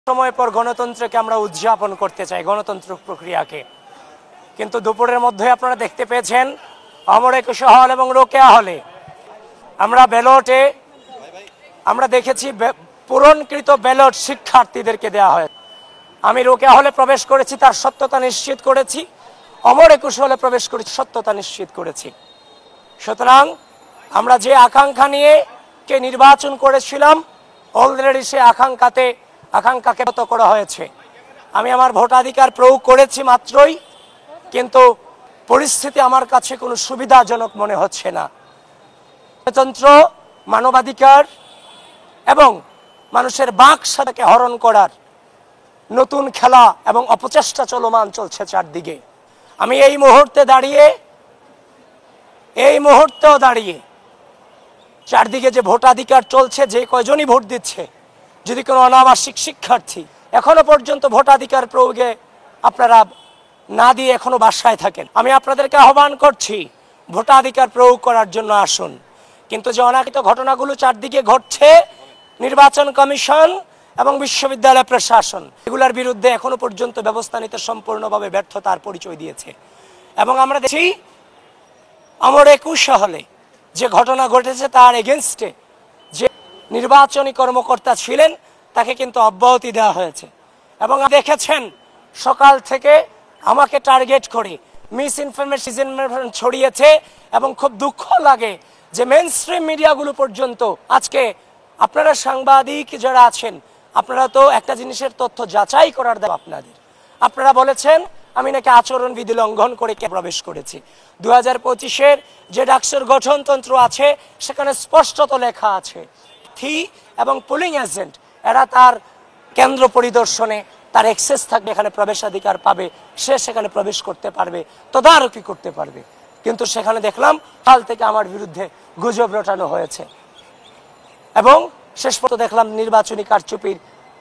সময় পর গণতন্ত্রকে আমরা উদযাপন করতে চাই, গণতন্ত্র প্রক্রিয়াকে, কিন্তু দুপুরের মধ্যে আপনারা দেখতে পেয়েছেন অমর একুশে হল এবং রোকেয়া হলে আমরা ব্যালটে আমরা দেখেছি পূরণকৃত ব্যালট শিক্ষার্থীদেরকে দেওয়া হয়। আমি রোকেয়া হলে প্রবেশ করেছি, তার সত্যতা নিশ্চিত করেছি। অমর একুশে হলে প্রবেশ করেছি, সত্যতা নিশ্চিত করেছি। সুতরাং আমরা যে আকাঙ্ক্ষা নিয়ে কে নির্বাচন করেছিলাম, অলরেডি সে আকাঙ্ক্ষাকে মতো করা হয়েছে। আমি আমার ভোটাধিকার প্রয়োগ করেছি মাত্রই, কিন্তু পরিস্থিতি আমার কাছে কোনো সুবিধাজনক মনে হচ্ছে না। গণতন্ত্র, মানবাধিকার এবং মানুষের বাক স্বাধীনতাকে হরণ করার নতুন খেলা এবং অপচেষ্টা চলমান চলছে চারদিকে। আমি এই মুহূর্তেও দাঁড়িয়ে চারদিকে যে ভোটাধিকার চলছে, যে কয়জনই ভোট দিচ্ছে, যদি কোনো অনাবাসিক শিক্ষার্থী এখনো পর্যন্ত ভোটাধিকার প্রয়োগে আপনারা না দিয়ে এখনো বাসায় থাকেন, আমি আপনাদেরকে আহ্বান করছি ভোটাধিকার প্রয়োগ করার জন্য আসুন। কিন্তু যে অনাকাঙ্ক্ষিত ঘটনাগুলো চারদিকে ঘটছে, নির্বাচন কমিশন এবং বিশ্ববিদ্যালয় প্রশাসন এগুলোর বিরুদ্ধে এখনো পর্যন্ত ব্যবস্থা নিতে সম্পূর্ণভাবে ব্যর্থতার পরিচয় দিয়েছে। এবং আমরা দেখছি অমর একুশে হলে যে ঘটনা ঘটেছে তার এগেনস্টে যে নির্বাচনী কর্মকর্তা ছিলেন তাকে কিন্তু অব্যাহতি দেওয়া হয়েছে। এবং দেখেছেন সকাল থেকে আমাকে টার্গেট করে মিস ইনফরমেশন ছড়িয়েছে এবং খুব দুঃখ লাগে যে মেইনস্ট্রিম মিডিয়াগুলো পর্যন্ত আজকে, আপনারা সাংবাদিক যারা আছেন, আপনারা তো একটা জিনিসের তথ্য যাচাই করার দায়িত্ব আপনাদের। আপনারা বলেছেন আমি নাকি আচরণবিধি লঙ্ঘন করে প্রবেশ করেছি। 2025-এর যে ডাকসুর গঠনতন্ত্র আছে সেখানে স্পষ্টত লেখা আছে এবং পোলিং এজেন্ট এরা তার কেন্দ্র পরিদর্শনে তার অ্যাক্সেস থাকবে, এখানে প্রবেশাধিকার পাবে, সে সেখানে প্রবেশ করতে পারবে, তদারকি করতে পারবে। কিন্তু সেখানে দেখলাম কাল থেকে আমার বিরুদ্ধে গুজব রটানো হয়েছে এবং শেষ পর্যন্ত দেখলাম নির্বাচনী কারচুপির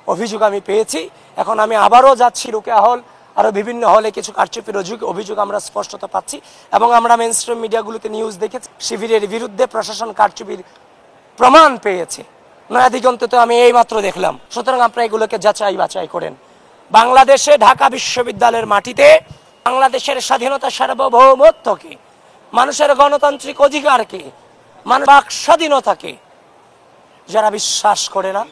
অভিযোগ আমি পেয়েছি। এখন আমি আবারও যাচ্ছি রোকেয়া হল, আরো বিভিন্ন হলে কিছু কারচুপির অভিযোগ আমরা স্পষ্টত পাচ্ছি এবং আমরা মেইনস্ট্রিম মিডিয়াগুলোতে নিউজ দেখেছি শিবিরের বিরুদ্ধে প্রশাসন কারচুপির প্রমাণ পেয়েছে। নয়া দিগন্তে তো আমি এই মাত্র দেখলাম। সুতরাং আপনারা এগুলোকে যাচাই বাছাই করেন। বাংলাদেশে ঢাকা বিশ্ববিদ্যালয়ের মাটিতে বাংলাদেশের স্বাধীনতা, সার্বভৌমত্বকে, মানুষের গণতান্ত্রিক অধিকারকে, বাক স্বাধীনতাকে যারা বিশ্বাস করে না,